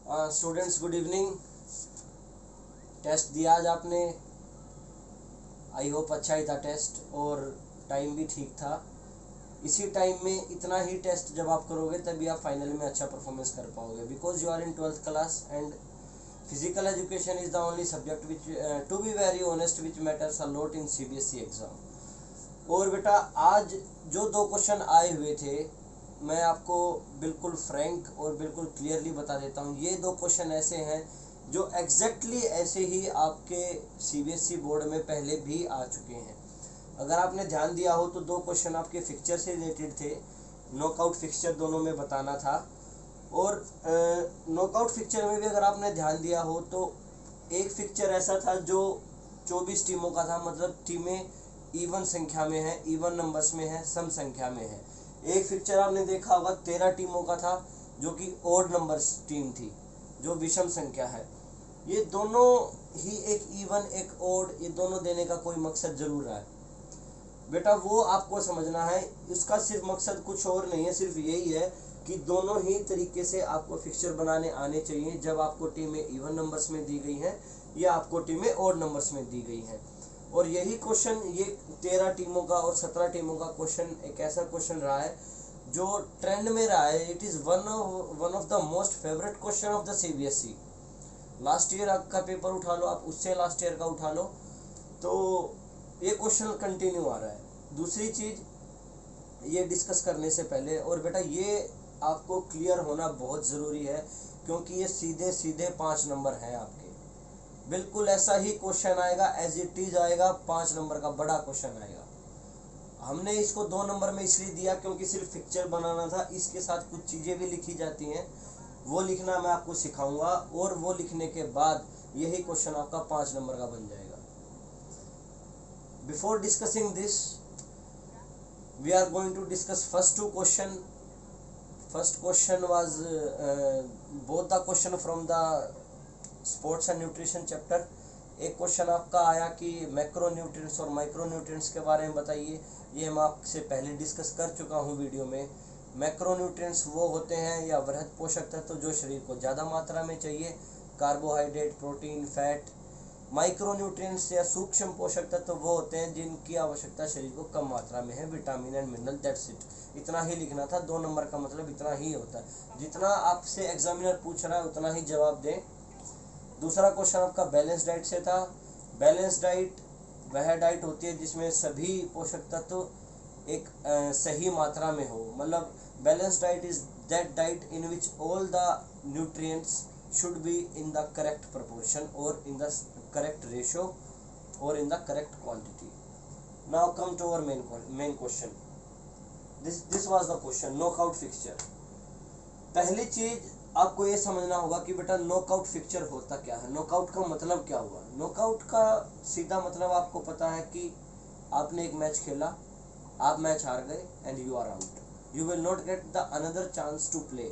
Students good evening. Test दिया आज आपने? आई होप अच्छा ही था टेस्ट और टाइम भी ठीक था। इसी टाइम में इतना ही टेस्ट जब आप करोगे तभी आप फाइनल में अच्छा परफॉर्मेंस कर पाओगे, because you are in 12th class and physical education is the only subject which to be very honest which matters a lot in CBSE exam. और बेटा आज जो दो क्वेश्चन आए हुए थे मैं आपको बिल्कुल फ्रैंक और बिल्कुल क्लियरली बता देता हूँ, ये दो क्वेश्चन ऐसे हैं जो एग्जैक्टली ऐसे ही आपके सीबीएसई बोर्ड में पहले भी आ चुके हैं। अगर आपने ध्यान दिया हो तो दो क्वेश्चन आपके फिक्चर से रिलेटेड थे, नॉकआउट फिक्चर दोनों में बताना था। और नॉकआउट फिक्चर में भी अगर आपने ध्यान दिया हो तो एक फिक्चर ऐसा था जो 24 टीमों का था, मतलब टीमें इवन संख्या में है, इवन नंबर्स में है, सम संख्या में है। एक फिक्चर आपने देखा होगा 13 टीमों का था जो कि ओड नंबर्स टीम थी, जो विषम संख्या है। ये दोनों ही एक इवन एक ओड, ये दोनों देने का कोई मकसद जरूर रहा है बेटा, वो आपको समझना है। इसका सिर्फ मकसद कुछ और नहीं है, सिर्फ यही है कि दोनों ही तरीके से आपको फिक्सचर बनाने आने चाहिए। जब आपको टीमें इवन नंबर्स में दी गई हैं या आपको टीमें ऑड नंबर्स में दी गई हैं। और यही क्वेश्चन, ये 13 टीमों का और 17 टीमों का क्वेश्चन एक ऐसा क्वेश्चन रहा है जो ट्रेंड में रहा है। It is one of the most favourite question of the CBSE. Last year का पेपर उठा लो आप, उससे लास्ट ईयर का उठा लो, तो ये क्वेश्चन कंटिन्यू आ रहा है। दूसरी चीज़ ये डिस्कस करने से पहले, और बेटा ये आपको क्लियर होना बहुत ज़रूरी है क्योंकि ये सीधे सीधे 5 नंबर हैं आपके। बिल्कुल ऐसा ही क्वेश्चन आएगा, एज इट इज आएगा, 5 नंबर का बड़ा क्वेश्चन आएगा। हमने इसको 2 नंबर में इसलिए दिया क्योंकि सिर्फ पिक्चर बनाना था, इसके साथ कुछ चीज़ें भी लिखी जाती हैं, वो लिखना मैं आपको सिखाऊंगा। और वो लिखने के बाद यही क्वेश्चन आपका 5 नंबर का बन जाएगा। Before discussing this we are going to discuss first two question. First question was both the question from the sports and nutrition chapter. एक क्वेश्चन आपका आया कि मैक्रो न्यूट्रिएंट्स और माइक्रो न्यूट्रिएंट्स के बारे में बताइए। ये मैं आपसे पहले डिस्कस कर चुका हूँ वीडियो में। मैक्रो न्यूट्रिएंट्स वो होते हैं या वृहद पोषक तत्व जो शरीर को ज़्यादा मात्रा में चाहिए, carbohydrate, protein, fat. Micro nutrients या सूक्ष्म पोषक तत्व वो होते हैं जिनकी आवश्यकता शरीर को कम मात्रा में है, vitamin and mineral. That's it. इतना ही लिखना था। 2 नंबर का मतलब इतना ही होता है, जितना आपसे एग्जामिनर पूछ रहा है उतना ही जवाब दें। दूसरा क्वेश्चन आपका बैलेंस डाइट से था। बैलेंस डाइट वह डाइट होती है जिसमें सभी पोषक तत्व एक सही मात्रा में हो, मतलब balance diet is that diet in which all the nutrients should be in the correct proportion or in the correct ratio or in the correct quantity. Now come to our main question. This was the question, knockout fixture. पहली चीज आपको ये समझना होगा कि बेटा knockout fixture होता क्या है, नॉकआउट का मतलब क्या हुआ। नॉकआउट का सीधा मतलब आपको पता है कि आपने एक मैच खेला, आप मैच हार गए and you are out, you will not get the another chance to play.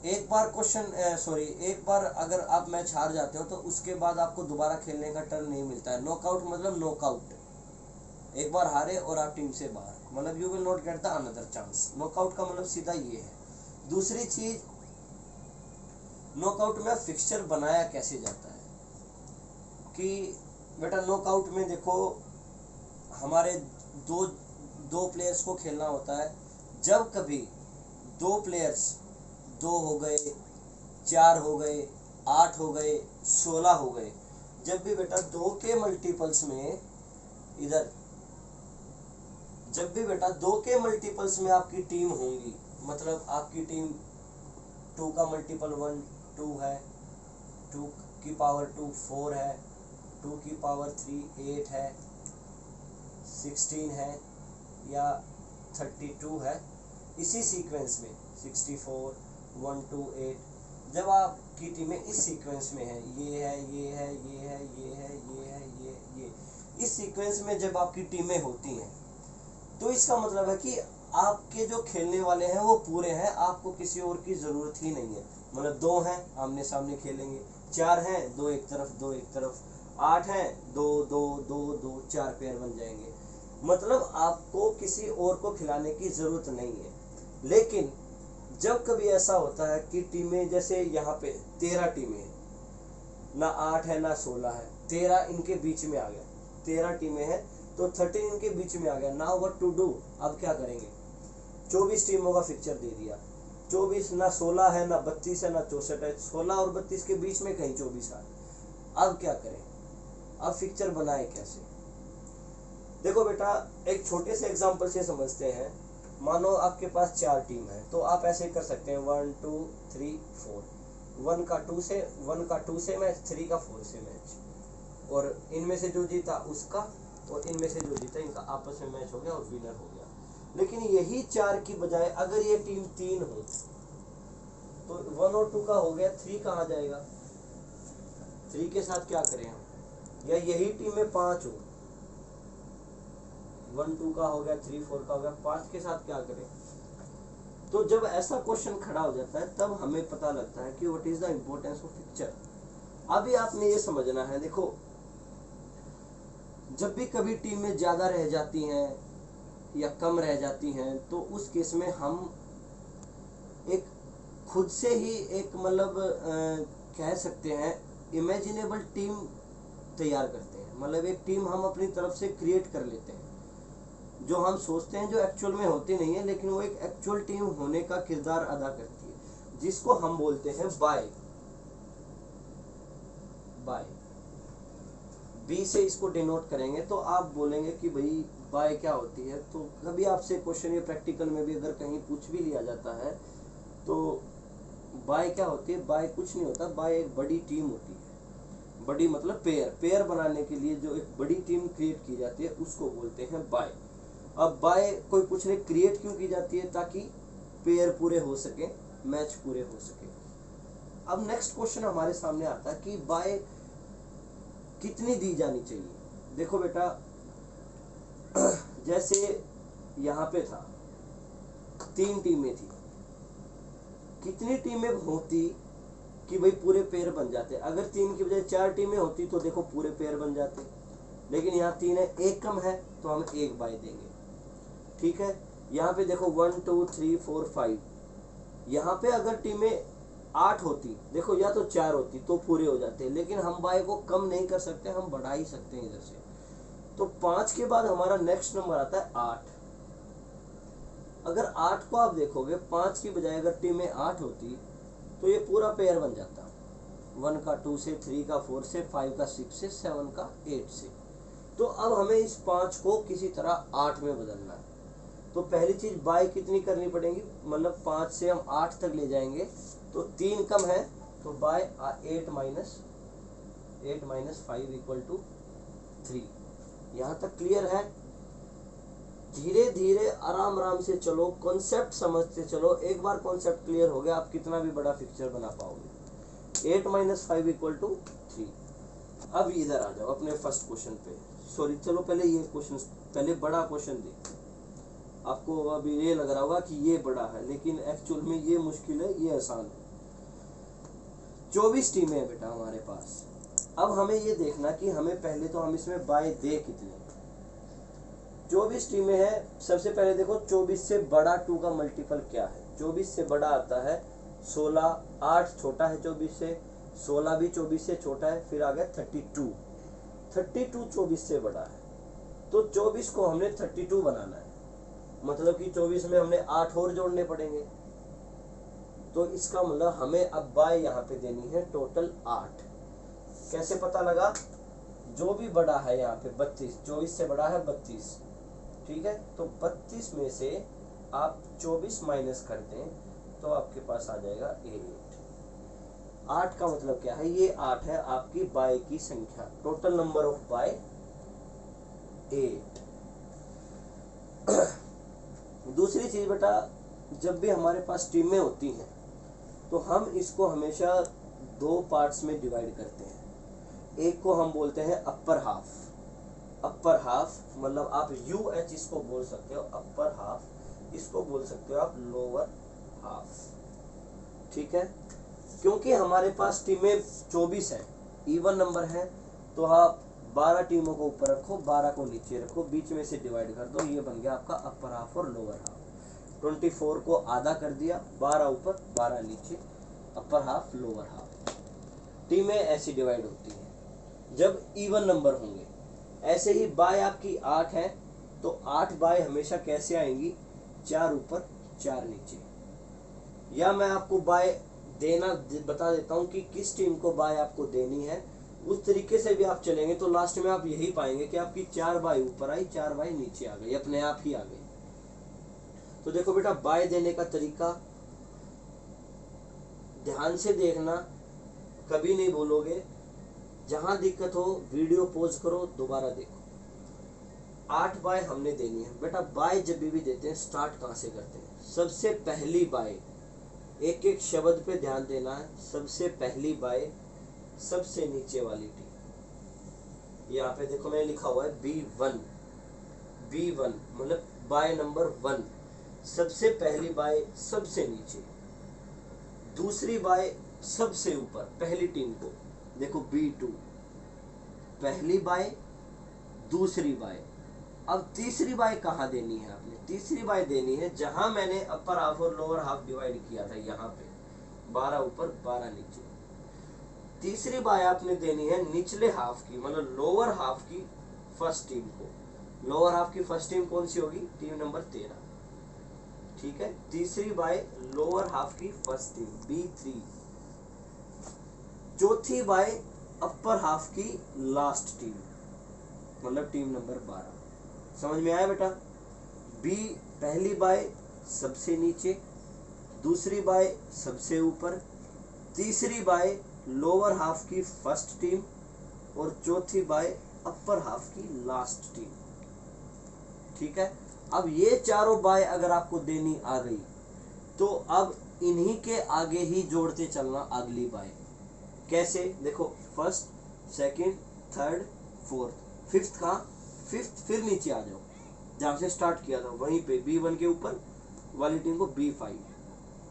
एक बार अगर आप मैच हार जाते हो तो उसके बाद आपको दोबारा खेलने का टर्न नहीं मिलता है। नॉकआउट मतलब नॉकआउट, एक बार हारे और आप टीम से बाहर, मतलब you will not get the another chance. Knockout का मतलब सीधा ये है। दूसरी चीज, नॉकआउट में फिक्सचर बनाया कैसे जाता है कि बेटा नॉकआउट में देखो हमारे दो प्लेयर्स को खेलना होता है। जब कभी 2 प्लेयर्स, 2 हो गए, 4 हो गए, 8 हो गए, 16 हो गए, जब भी बेटा 2 के मल्टीपल्स में जब भी बेटा 2 के मल्टीपल्स में आपकी टीम होंगी, मतलब आपकी टीम 2 का मल्टीपल 1 2 है, 2 की पावर 2 4 है, 2 की पावर 3 8 है, 16 है या 32 है, इसी सीक्वेंस में 64 1 2 8, जब आपकी टीमें इस सीक्वेंस में है, ये है, ये है, ये है, ये है, ये है, ये, इस सीक्वेंस में जब आपकी टीमें होती हैं तो इसका मतलब है कि आपके जो खेलने वाले हैं वो पूरे हैं, आपको किसी और की ज़रूरत ही नहीं है। मतलब 2 हैं आमने सामने खेलेंगे, 4 हैं 2 एक तरफ 2 एक तरफ, 8 हैं 2 2 2 2 4 पेयर बन जाएंगे, मतलब आपको किसी और को खिलाने की ज़रूरत नहीं है। लेकिन जब कभी ऐसा होता है कि टीमें, जैसे यहाँ पे 13 टीमें हैं, ना 8 है ना 16 है, 13 इनके बीच में आ गया, 13 टीमें हैं तो 13 इनके बीच में आ गया। नाउ व्हाट टू डू, अब क्या करेंगे? 24 टीमों का फिक्चर दे दिया, 24 ना 16 है ना 32 है ना 64 है, 16 और 32 के बीच में कहीं 24 है। अब क्या करें? अब फिक्चर बनाए कैसे? देखो बेटा, एक छोटे से एग्जांपल से समझते हैं। मानो आपके पास 4 टीम है, तो आप ऐसे कर सकते हैं 1 2 3 4, 1 का 2 से मैच, 3 का 4 से मैच, और इनमें से जो जीता उसका, और इनमें से जो जीता इनका आपस में मैच हो गया और विनर हो गया। लेकिन यही 4 की बजाय अगर ये टीम 3 हो तो 1 और 2 का हो गया, 3 कहाँ जाएगा? 3 के साथ क्या करें हम? या यही टीम में 5 हो, 1 2 का हो गया, 3 4 का हो गया, 5 के साथ क्या करें? तो जब ऐसा क्वेश्चन खड़ा हो जाता है तब हमें पता लगता है कि what is the importance of picture. अभी आपने ये समझना है, देखो जब भी कभी टीमें ज्यादा रह जाती हैं या कम रह जाती हैं तो उस केस में हम एक खुद से ही एक मतलब कह सकते हैं इमेजिनेबल टीम तैयार करते हैं। मतलब एक टीम हम अपनी तरफ से क्रिएट कर लेते हैं, जो हम सोचते हैं, जो एक्चुअल में होती नहीं है, लेकिन वो एक एक्चुअल टीम होने का किरदार अदा करती है, जिसको हम बोलते हैं बाय। बी से इसको डिनोट करेंगे तो आप बोलेंगे कि भाई बाय क्या होती है। तो कभी आपसे क्वेश्चन, ये प्रैक्टिकल में भी अगर कहीं पूछ भी लिया जाता है तो बाय क्या होती है? बाय कुछ नहीं होता, बाय एक बड़ी टीम होती है। बड़ी मतलब पेयर बनाने के लिए जो एक बड़ी टीम क्रिएट की जाती है उसको बोलते हैं बाय। अब बाय कोई कुछ नहीं, क्रिएट क्यों की जाती है? ताकि पेयर पूरे हो सके, मैच पूरे हो सके। अब नेक्स्ट क्वेश्चन हमारे सामने आता है कि बाय कितनी दी जानी चाहिए। देखो बेटा, जैसे यहाँ पे था 3 टीमें थी, कितनी टीमें होती कि भाई पूरे पेयर बन जाते? अगर 3 की बजाय 4 टीमें होती तो देखो पूरे पेयर बन जाते, लेकिन यहाँ 3 है, एक कम है तो हम 1 बाय देंगे। ठीक है, यहाँ पे देखो 1 2 3 4 5, यहाँ पे अगर टीमें 8 होती, देखो या तो 4 होती तो पूरे हो जाते, लेकिन हम बाय को कम नहीं कर सकते, हम बढ़ा ही सकते हैं इधर से। तो 5 के बाद हमारा नेक्स्ट नंबर आता है 8। अगर 8 को आप देखोगे, 5 की बजाय अगर टीमें 8 होती तो ये पूरा पेयर बन जाता, 1 का 2 से, 3 का 4 से, 5 का 6 से, 7 का 8 से। तो अब हमें इस 5 को किसी तरह 8 में बदलना है। तो पहली चीज बाय कितनी करनी पड़ेगी? मतलब 5 से हम 8 तक ले जाएंगे तो 3 कम है, तो बाय 8 माइनस 5 इक्वल टू 3। यहाँ तक क्लियर है? धीरे धीरे आराम आराम से चलो, कॉन्सेप्ट समझते चलो। एक बार कॉन्सेप्ट क्लियर हो गया, आप कितना भी बड़ा पिक्चर बना पाओगे। 8 माइनस 5 इक्वल टू 3। अब इधर आ जाओ अपने फर्स्ट क्वेश्चन पे। सॉरी, चलो पहले ये क्वेश्चन, पहले बड़ा क्वेश्चन देखो। आपको अभी ये लग रहा होगा कि ये बड़ा है, लेकिन एक्चुअल में ये मुश्किल है, ये आसान है। 24 टीमें हैं बेटा हमारे पास। अब हमें ये देखना कि हमें पहले तो हम इसमें बाय दे कितने। 24 टीमें हैं, सबसे पहले देखो 24 से बड़ा 2 का मल्टीपल क्या है? 24 से बड़ा आता है 16, 8 छोटा है 24 से, 16 भी 24 से छोटा है, फिर आ गया 32। 32 24 से बड़ा है, तो 24 को हमने 32 बनाना है, मतलब कि 24 में हमने 8 और जोड़ने पड़ेंगे। तो इसका मतलब हमें अब बाय यहाँ पे देनी है टोटल 8। कैसे पता लगा? जो भी बड़ा है यहाँ पे 32, 24 से बड़ा है 32, ठीक है, तो 32 में से आप 24 माइनस कर दें तो आपके पास आ जाएगा 8। 8 का मतलब क्या है? ये 8 है आपकी बाय की संख्या, टोटल नंबर ऑफ बाय 8। दूसरी चीज बेटा, जब भी हमारे पास टीमें होती हैं तो हम इसको हमेशा 2 पार्ट्स में डिवाइड करते हैं। एक को हम बोलते हैं अपर हाफ। अपर हाफ मतलब आप UH इसको बोल सकते हो अपर हाफ, इसको बोल सकते हो आप लोअर हाफ। ठीक है, क्योंकि हमारे पास टीमें 24 है, इवन नंबर है, तो आप 12 टीमों को ऊपर रखो, 12 को नीचे रखो, बीच में से डिवाइड कर दो, ये बन गया आपका अपर हाफ और लोअर हाफ। 24 को आधा कर दिया, 12 ऊपर 12 नीचे, अपर हाफ लोअर हाफ। टीमें ऐसी डिवाइड होती हैं जब इवन नंबर होंगे। ऐसे ही बाय आपकी 8 है तो 8 बाय हमेशा कैसे आएंगी, 4 ऊपर 4 नीचे। या मैं आपको बाय देना बता देता हूं कि किस टीम को बाय आपको देनी है, उस तरीके से भी आप चलेंगे तो लास्ट में आप यही पाएंगे कि आपकी 4 बाय ऊपर आई, 4 बाय नीचे आ गई, अपने आप ही आ गई। तो देखो बेटा, बाय देने का तरीका ध्यान से देखना, कभी नहीं भूलोगे। जहां दिक्कत हो वीडियो पॉज करो, दोबारा देखो। 8 बाय हमने देनी है बेटा। बाय जब भी देते हैं स्टार्ट कहां से करते हैं, सबसे पहली बाय, एक एक शब्द पे ध्यान देना है। सबसे पहली बाय सबसे नीचे वाली टीम। यहाँ पे देखो मैंने लिखा हुआ है B1, B1 मतलब बाय नंबर 1। सबसे पहली बाय सबसे नीचे, दूसरी बाय सबसे ऊपर पहली टीम को। देखो B2, पहली बाय दूसरी बाय। अब तीसरी बाय कहाँ देनी है आपने, तीसरी बाय देनी है जहां मैंने अपर हाफ और लोअर हाफ डिवाइड किया था, यहाँ पे 12 ऊपर 12 नीचे। तीसरी बाय आपने देनी है निचले हाफ की, मतलब लोअर हाफ की फर्स्ट टीम को। लोअर हाफ की फर्स्ट टीम कौन सी होगी, टीम नंबर 13। ठीक है, तीसरी बाय लोअर हाफ की फर्स्ट टीम B3। चौथी बाय अपर हाफ की लास्ट टीम, मतलब टीम नंबर 12। समझ में आया बेटा। बी पहली बाय सबसे नीचे, दूसरी बाय सबसे ऊपर, तीसरी बाय लोअर हाफ की फर्स्ट टीम और चौथी बाय अपर हाफ की लास्ट टीम। ठीक है, अब ये चारों बाय अगर आपको देनी आ गई तो अब इन्हीं के आगे ही जोड़ते चलना अगली बाय। कैसे, देखो first, second, third, fourth, fifth कहाँ, फिफ्थ फिर नीचे आ जाओ जहां से स्टार्ट किया था वहीं पे B1 के ऊपर वाली टीम को B5।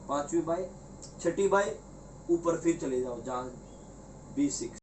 पांचवी बाय, छठी बाय ऊपर फिर चले जाओ जहां B6।